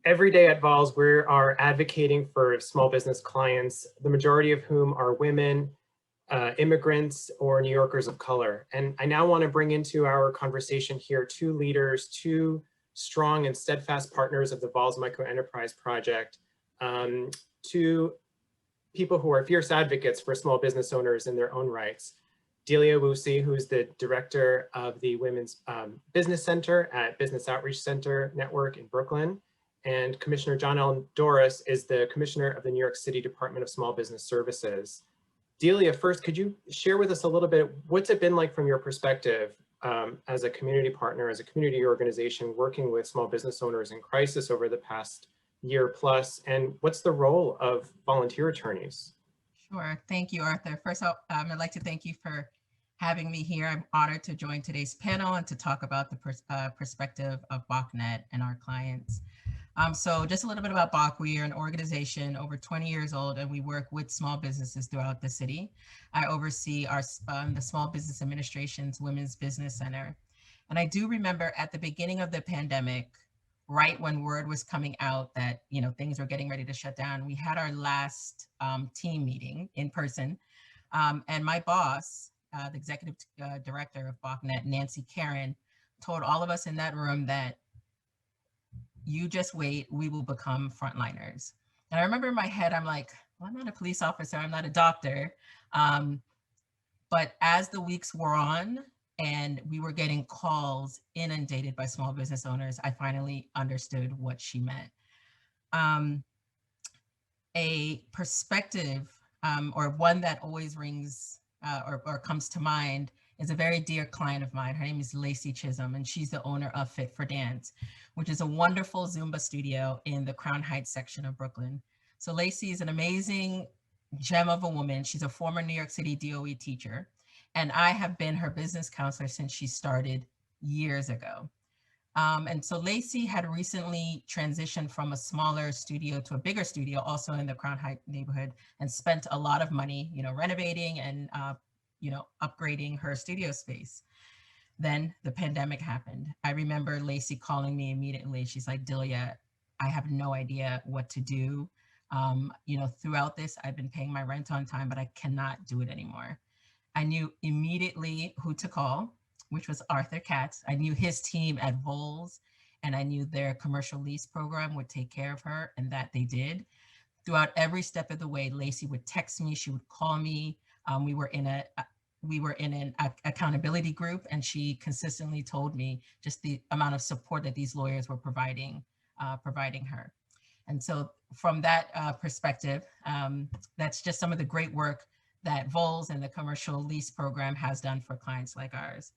every day at VOLS, we are advocating for small business clients, the majority of whom are women, immigrants, or New Yorkers of color. And I now want to bring into our conversation here two leaders, two strong and steadfast partners of the VOLS Microenterprise Project, two people who are fierce advocates for small business owners in their own rights. Delia Awusi, who is the director of the Women's Business Center at Business Outreach Center Network in Brooklyn. And Commissioner John L. Doris is the commissioner of the New York City Department of Small Business Services. Delia, first, could you share with us a little bit, what's it been like from your perspective as a community partner, as a community organization working with small business owners in crisis over the past year plus, and what's the role of volunteer attorneys? Sure. Thank you, Arthur. First off, I'd like to thank you for having me here. I'm honored to join today's panel and to talk about the perspective of BOCnet and our clients. So just a little bit about BOC. We are an organization over 20 years old, and we work with small businesses throughout the city. I oversee the Small Business Administration's Women's Business Center. And I do remember at the beginning of the pandemic, right when word was coming out that things were getting ready to shut down, we had our last team meeting in person. And my boss, the executive director of BOCnet, Nancy Karen, told all of us in that room that you just wait, we will become frontliners. And I remember in my head, I'm like, well, I'm not a police officer, I'm not a doctor. But as the weeks wore on and we were getting calls inundated by small business owners, I finally understood what she meant. A perspective or one that always rings or comes to mind is a very dear client of mine. Her name is Lacey Chisholm, and she's the owner of Fit for Dance, which is a wonderful Zumba studio in the Crown Heights section of Brooklyn. So Lacey is an amazing gem of a woman. She's a former New York City DOE teacher, and I have been her business counselor since she started years ago. And so Lacey had recently transitioned from a smaller studio to a bigger studio, also in the Crown Heights neighborhood, and spent a lot of money, renovating and upgrading her studio space. Then the pandemic happened. I remember Lacey calling me immediately. She's like, Delia, I have no idea what to do. Throughout this, I've been paying my rent on time, but I cannot do it anymore. I knew immediately who to call, which was Arthur Katz. I knew his team at VOLS, and I knew their commercial lease program would take care of her, and that they did. Throughout every step of the way, Lacey would text me, she would call me. We were in an accountability group, and she consistently told me just the amount of support that these lawyers were providing her. And so from that perspective, that's just some of the great work that VOLS and the commercial lease program has done for clients like ours.